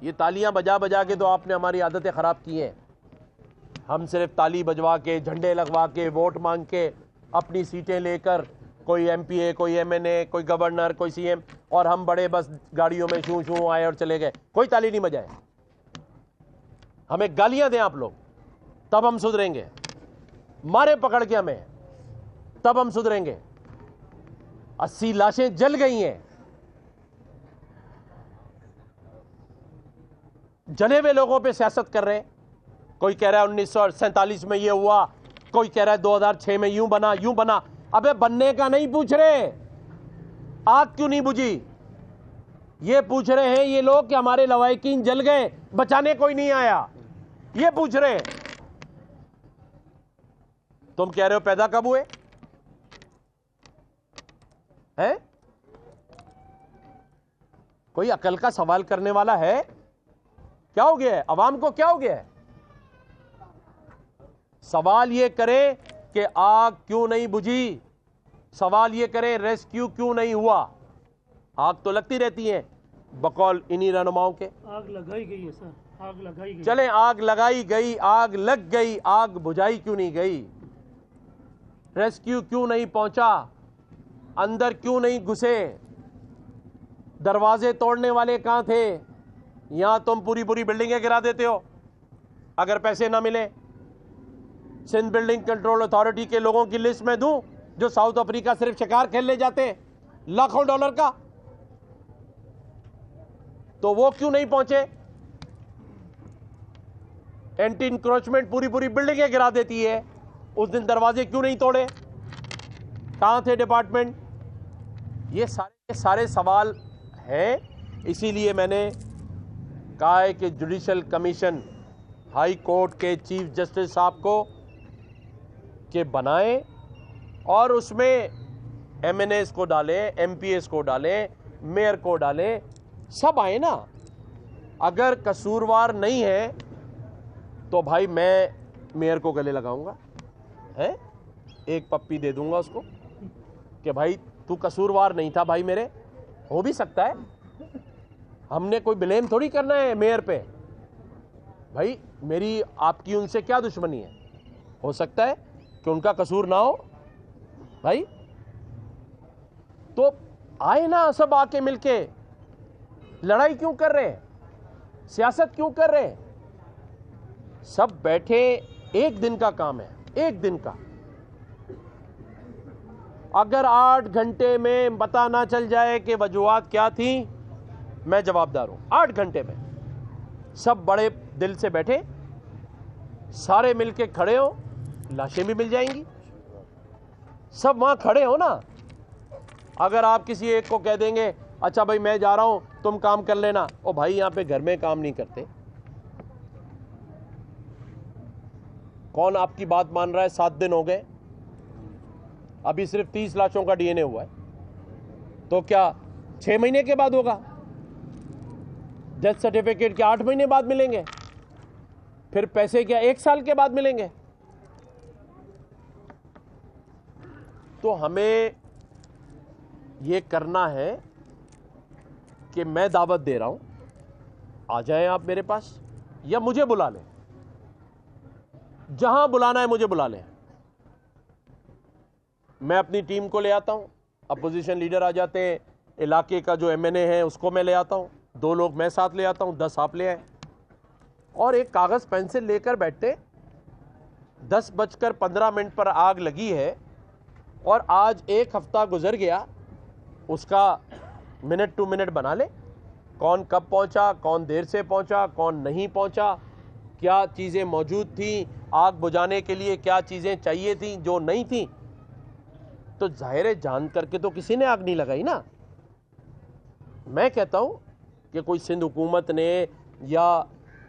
ये तालियां बजा बजा के तो आपने हमारी आदतें ख़राब की हैं। हम सिर्फ ताली बजवा के, झंडे लगवा के, वोट मांग के, अपनी सीटें लेकर, कोई एमपीए, कोई एमएनए, कोई गवर्नर, कोई सीएम, और हम बड़े बस गाड़ियों में शू शू आए और चले गए, कोई ताली नहीं बजाए। हमें गालियां दें आप लोग, तब हम सुधरेंगे। मारे पकड़ के हमें, तब हम सुधरेंगे। 80 लाशें जल गई हैं। जले हुए लोगों पे सियासत कर रहे हैं। कोई कह रहा है 1947 में ये हुआ, कोई कह रहा है 2006 में यूं बना, यूं बना। अबे बनने का नहीं पूछ रहे, आग क्यों नहीं बुझी, ये पूछ रहे हैं ये लोग कि हमारे लवाहिकीन जल गए, बचाने कोई नहीं आया, ये पूछ रहे हैं। तुम कह रहे हो पैदा कब हुए हैं? कोई अकल का सवाल करने वाला है? क्या हो गया है अवाम को, क्या हो गया है? सवाल ये करें कि आग क्यों नहीं बुझी, सवाल ये करें रेस्क्यू क्यों नहीं हुआ। आग तो लगती रहती है बकौल इन्हीं रहनुमाओं के। आग लगाई गई है सर, आग लगाई गई। चले आग लगाई गई, आग लग गई, आग बुझाई क्यों नहीं गई? रेस्क्यू क्यों नहीं पहुंचा? अंदर क्यों नहीं घुसे? दरवाजे तोड़ने वाले कहां थे? यहां तुम पूरी पूरी बिल्डिंगें गिरा देते हो अगर पैसे ना मिले। सिंध बिल्डिंग कंट्रोल अथॉरिटी के लोगों की लिस्ट में दूं जो साउथ अफ्रीका सिर्फ शिकार खेलने जाते हैं लाखों डॉलर का, तो वो क्यों नहीं पहुंचे? एंटी इंक्रोचमेंट पूरी पूरी बिल्डिंगें गिरा देती है, उस दिन दरवाजे क्यों नहीं तोड़े? कहां थे डिपार्टमेंट? ये सारे सवाल हैं। इसीलिए मैंने कहा है कि जुडिशल कमीशन हाई कोर्ट के चीफ जस्टिस साहब को के बनाएं और उसमें एमएनएस को डालें, एमपीएस को डालें, मेयर को डालें, सब आए ना। अगर कसूरवार नहीं है तो भाई मैं मेयर को गले लगाऊंगा, है एक पप्पी दे दूंगा उसको कि भाई तू कसूरवार नहीं था भाई मेरे। हो भी सकता है, हमने कोई ब्लेम थोड़ी करना है मेयर पे। भाई मेरी आपकी उनसे क्या दुश्मनी है? हो सकता है कि उनका कसूर ना हो भाई, तो आए ना सब आके मिलके। लड़ाई क्यों कर रहे हैं? सियासत क्यों कर रहे हैं? सब बैठे, एक दिन का काम है, एक दिन का। अगर 8 घंटे में पता ना चल जाए कि वजूहात क्या थी, मैं जवाबदार हूं। 8 घंटे में सब बड़े दिल से बैठे, सारे मिलके खड़े हो, लाशें भी मिल जाएंगी। सब वहां खड़े हो ना। अगर आप किसी एक को कह देंगे अच्छा भाई मैं जा रहा हूं तुम काम कर लेना, ओ भाई यहां पे घर में काम नहीं करते। कौन आपकी बात मान रहा है? 7 दिन हो गए, अभी सिर्फ 30 लाशों का डीएनए हुआ है, तो क्या 6 महीने के बाद होगा? डेथ सर्टिफिकेट क्या 8 महीने बाद मिलेंगे? फिर पैसे क्या 1 साल के बाद मिलेंगे? तो हमें यह करना है कि मैं दावत दे रहा हूं, आ जाएं आप मेरे पास या मुझे बुला लें, जहां बुलाना है मुझे बुला लें। मैं अपनी टीम को ले आता हूं, अपोजिशन लीडर आ जाते हैं, इलाके का जो एमएनए है उसको मैं ले आता हूं, 2 लोग मैं साथ ले आता हूं, 10 आप ले आए, और एक कागज पेंसिल लेकर बैठते। 10:15 पर आग लगी है और आज 1 हफ्ता गुजर गया, उसका मिनट टू मिनट बना ले। कौन कब पहुंचा, कौन देर से पहुंचा, कौन नहीं पहुंचा, क्या चीजें मौजूद थी आग बुझाने के लिए, क्या चीजें चाहिए थी जो नहीं थी। तो जाहिर है जान करके तो किसी ने आग नहीं लगाई ना। मैं कहता हूं कि कोई सिंध हुकूमत ने या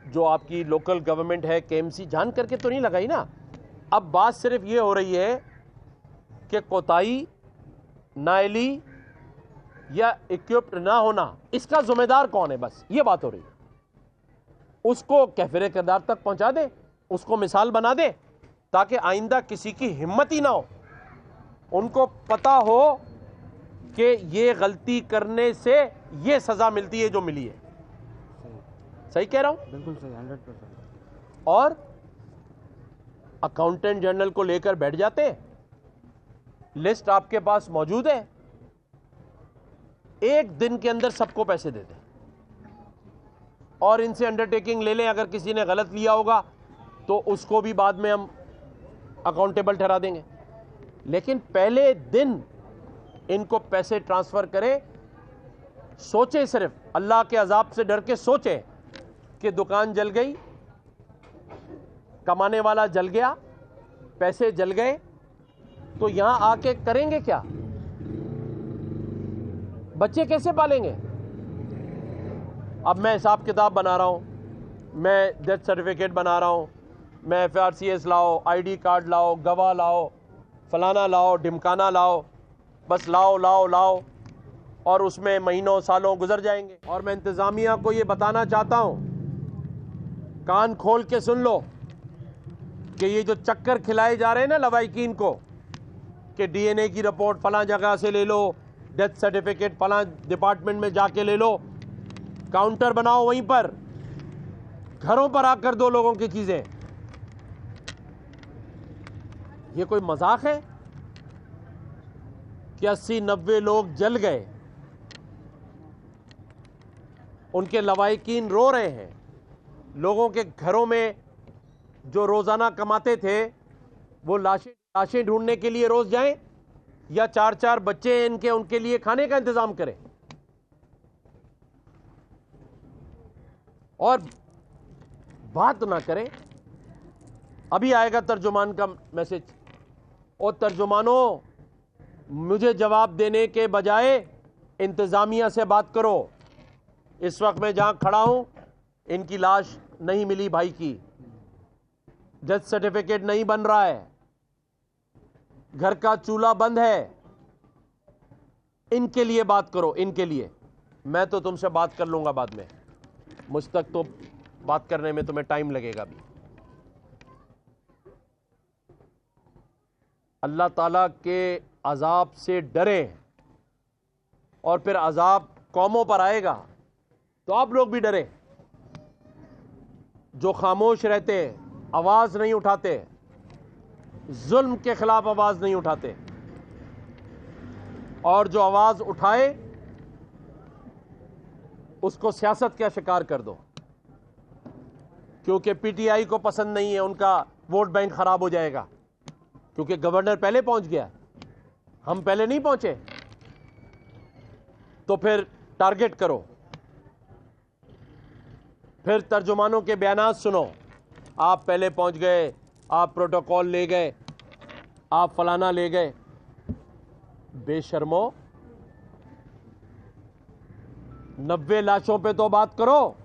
जो आपकी लोकल गवर्नमेंट है केएमसी जान करके तो नहीं लगाई ना। अब बात सिर्फ ये हो रही है कि कोताही, नाइली या इक्विप्ड ना होना, इसका जिम्मेदार कौन है, बस ये बात हो रही है। उसको कैफिर किरदार तक पहुंचा दे, उसको मिसाल बना दे, ताकि आइंदा किसी की हिम्मत ही ना हो। उनको पता हो कि ये गलती करने से ये सजा मिलती है जो मिली है। सही कह रहा हूं? बिल्कुल सही, 100%। और अकाउंटेंट जनरल को लेकर बैठ जाते हैं, लिस्ट आपके पास मौजूद है, एक दिन के अंदर सबको पैसे दे दें और इनसे अंडरटेकिंग ले लें, अगर किसी ने गलत लिया होगा तो उसको भी बाद में हम अकाउंटेबल ठहरा देंगे। लेकिन पहले दिन इनको पैसे ट्रांसफर करें। सोचे, सिर्फ अल्लाह के अजाब से डर के सोचे कि दुकान जल गई, कमाने वाला जल गया, पैसे जल गए, तो यहां आके करेंगे क्या? बच्चे कैसे पालेंगे? अब मैं हिसाब किताब बना रहा हूं, मैं डेथ सर्टिफिकेट बना रहा हूं, मैं FRCS लाओ, ID कार्ड लाओ, गवाह लाओ, फलाना लाओ, ढिमकाना लाओ, बस लाओ लाओ लाओ, और उसमें महीनों सालों गुजर जाएंगे। और मैं इंतजामिया को ये बताना चाहता हूं, कान खोल के सुन लो कि ये जो चक्कर खिलाए जा रहे हैं ना लवाइकीन को, कि DNA की रिपोर्ट फलां जगह से ले लो, डेथ सर्टिफिकेट फलां डिपार्टमेंट में जाके ले लो, काउंटर बनाओ वहीं पर, घरों पर आकर दो लोगों की चीजें। ये कोई मजाक है कि 80-90 लोग जल गए, उनके लवाइकीन रो रहे हैं। लोगों के घरों में जो रोजाना कमाते थे वो लाशें ढूंढने के लिए रोज जाएं, या 4-4 बच्चे इनके, उनके लिए खाने का इंतजाम करें। और बात ना करें। अभी आएगा तर्जुमान का मैसेज, और तर्जुमानों, मुझे जवाब देने के बजाय इंतजामिया से बात करो। इस वक्त मैं जहां खड़ा हूं, इनकी लाश नहीं मिली भाई की, डेथ सर्टिफिकेट नहीं बन रहा है, घर का चूल्हा बंद है। इनके लिए बात करो, इनके लिए। मैं तो तुमसे बात कर लूंगा बाद में, मुझ तक तो बात करने में तुम्हें टाइम लगेगा भी। अल्लाह ताला के अजाब से डरें, और फिर अजाब कौमों पर आएगा तो आप लोग भी डरें। जो खामोश रहते, आवाज नहीं उठाते, जुल्म के खिलाफ आवाज नहीं उठाते, और जो आवाज उठाए उसको सियासत का शिकार कर दो, क्योंकि PTI को पसंद नहीं है, उनका वोट बैंक खराब हो जाएगा, क्योंकि गवर्नर पहले पहुंच गया, हम पहले नहीं पहुंचे। तो फिर टारगेट करो, फिर तर्जुमानों के बयानात सुनो, आप पहले पहुंच गए, आप प्रोटोकॉल ले गए, आप फलाना ले गए। बेशर्मो, 90 लाशों पे तो बात करो।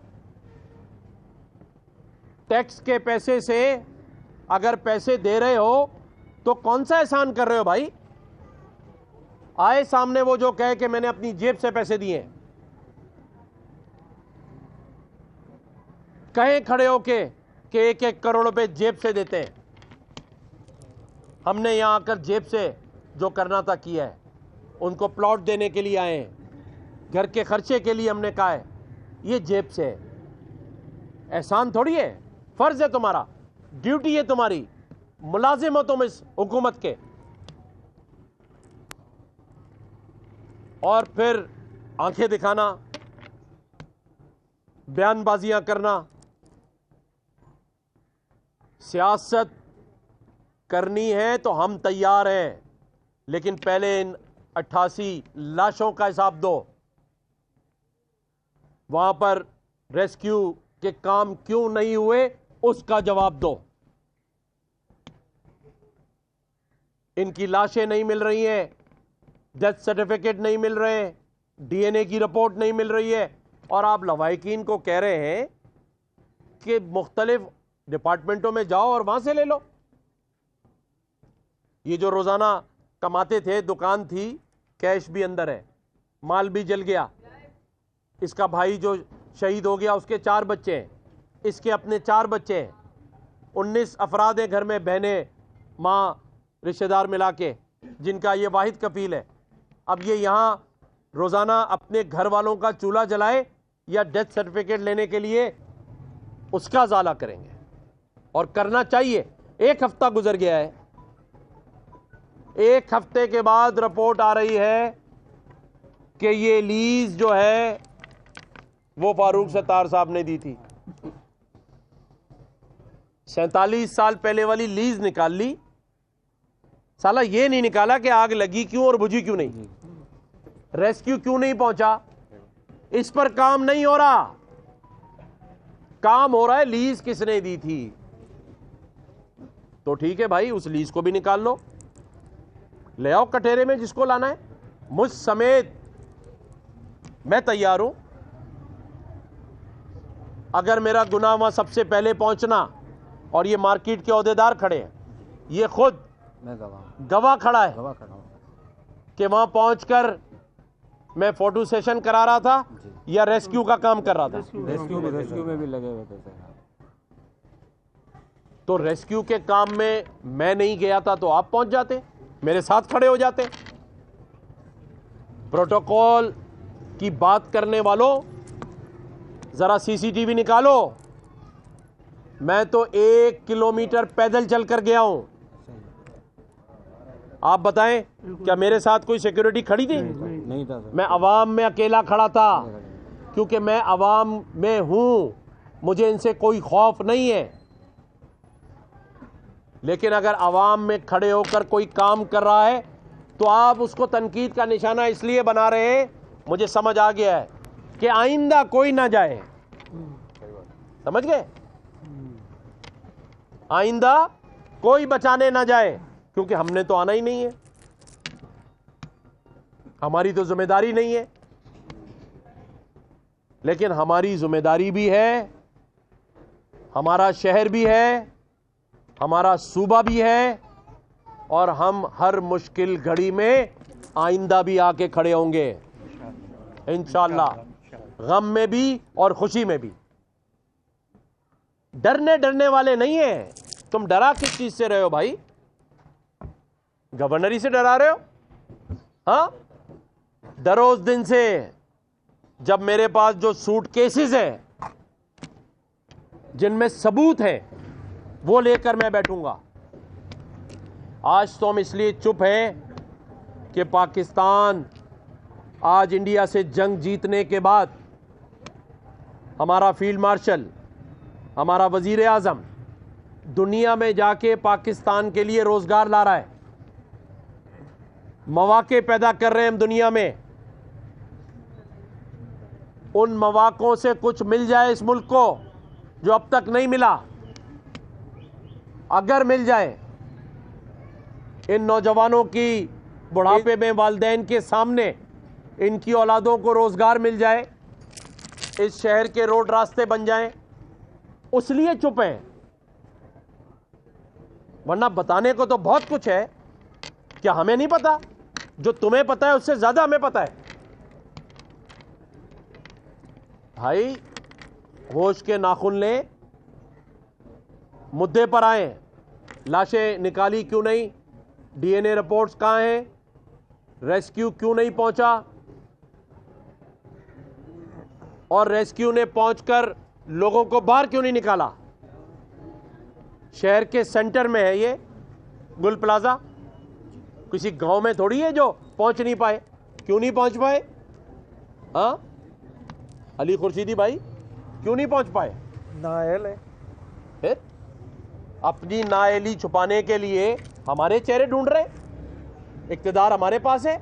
टैक्स के पैसे से अगर पैसे दे रहे हो तो कौन सा एहसान कर रहे हो भाई? आए सामने वो जो कहे कि मैंने अपनी जेब से पैसे दिए, कहें खड़े होके कि 1-1 करोड़ रुपए जेब से देते हैं। हमने यहां आकर जेब से जो करना था किया है। उनको प्लॉट देने के लिए आए हैं, घर के खर्चे के लिए हमने कहा है, ये जेब से है। एहसान थोड़ी है, फर्ज है तुम्हारा, ड्यूटी है तुम्हारी, मुलाजिम हो तुम इस हुकूमत के। और फिर आंखें दिखाना, बयानबाजियां करना। सियासत करनी है तो हम तैयार हैं, लेकिन पहले इन 88 लाशों का हिसाब दो। वहां पर रेस्क्यू के काम क्यों नहीं हुए, उसका जवाब दो। इनकी लाशें नहीं मिल रही हैं, डेथ सर्टिफिकेट नहीं मिल रहे हैं, DNA की रिपोर्ट नहीं मिल रही है, और आप लवाहिकीन को कह रहे हैं कि मुख्तलिफ डिपार्टमेंटों में जाओ और वहां से ले लो। ये जो रोजाना कमाते थे, दुकान थी, कैश भी अंदर है, माल भी जल गया। इसका भाई जो शहीद हो गया उसके 4 बच्चे हैं, इसके अपने 4 बच्चे हैं, 19 अफराद हैं घर में, बहनें, माँ, रिश्तेदार मिला के, जिनका ये वाहिद कफील है। अब ये यहाँ रोजाना अपने घर वालों का चूल्हा जलाए या डेथ सर्टिफिकेट लेने के लिए उसका ज़ाला करेंगे और करना चाहिए। 1 हफ्ता गुजर गया है, 1 हफ्ते के बाद रिपोर्ट आ रही है कि ये लीज जो है वो फारूक सत्तार साहब ने दी थी। 47 साल पहले वाली लीज निकाल ली, साला ये नहीं निकाला कि आग लगी क्यों और बुझी क्यों नहीं, रेस्क्यू क्यों नहीं पहुंचा। इस पर काम नहीं हो रहा, काम हो रहा है लीज किसने दी थी। तो ठीक है भाई, उस लीज को भी निकाल लो, ले आओ कटहरे में जिसको लाना है, मुझ समेत मैं तैयार हूं। अगर मेरा गुनाह वहां सबसे पहले पहुंचना, और ये मार्केट के ओहदेदार खड़े हैं, ये खुद मैं गवाह खड़ा है गवाह खड़ा हूँ। कि वहां पहुंचकर मैं फोटो सेशन करा रहा था या रेस्क्यू का काम कर रहा था। रेस्क्यू में भी लगे हुए थे सर। तो रेस्क्यू के काम में मैं नहीं गया था तो आप पहुंच जाते, मेरे साथ खड़े हो जाते। प्रोटोकॉल की बात करने वालों, जरा सीसीटीवी निकालो। मैं तो 1 किलोमीटर पैदल चलकर गया हूं। आप बताएं, क्या मेरे साथ कोई सिक्योरिटी खड़ी थी? नहीं था सर। मैं अवाम में अकेला खड़ा था, क्योंकि मैं अवाम में हूं, मुझे इनसे कोई खौफ नहीं है। लेकिन अगर अवाम में खड़े होकर कोई काम कर रहा है तो आप उसको तनकीद का निशाना इसलिए बना रहे हैं, मुझे समझ आ गया है कि आइंदा कोई ना जाए। समझ गए? आइंदा कोई बचाने ना जाए, क्योंकि हमने तो आना ही नहीं है, हमारी तो जिम्मेदारी नहीं है। लेकिन हमारी जिम्मेदारी भी है, हमारा शहर भी है, हमारा सूबा भी है, और हम हर मुश्किल घड़ी में आइंदा भी आके खड़े होंगे इंशाअल्लाह, गम में भी और खुशी में भी। डरने वाले नहीं है। तुम डरा किस चीज से रहे हो भाई? गवर्नरी से डरा रहे हो? हाँ, डरो उस दिन से जब मेरे पास जो सूटकेसेस हैं जिनमें सबूत है वो लेकर मैं बैठूंगा। आज तो हम इसलिए चुप हैं कि पाकिस्तान आज इंडिया से जंग जीतने के बाद हमारा फील्ड मार्शल, हमारा वजीर आजम दुनिया में जाके पाकिस्तान के लिए रोजगार ला रहा है, मौके पैदा कर रहे हैं हम दुनिया में। उन मौकों से कुछ मिल जाए इस मुल्क को जो अब तक नहीं मिला, अगर मिल जाए, इन नौजवानों की बुढ़ापे में वालिदैन के सामने इनकी औलादों को रोजगार मिल जाए, इस शहर के रोड रास्ते बन जाएं, उसलिए चुप हैं। वरना बताने को तो बहुत कुछ है। क्या हमें नहीं पता? जो तुम्हें पता है उससे ज्यादा हमें पता है। भाई होश के नाखून लें, मुद्दे पर आए। लाशें निकाली क्यों नहीं? डीएनए रिपोर्ट्स कहां हैं? रेस्क्यू क्यों नहीं पहुंचा? और रेस्क्यू ने पहुंचकर लोगों को बाहर क्यों नहीं निकाला? शहर के सेंटर में है ये गुल प्लाजा, किसी गांव में थोड़ी है जो पहुंच नहीं पाए। क्यों नहीं पहुंच पाए? हाँ अली खुर्शीदी भाई, क्यों नहीं पहुंच पाए? नाअहल है। फिर अपनी नाअहली छुपाने के लिए हमारे चेहरे ढूंढ रहे। इक्तदार हमारे पास है।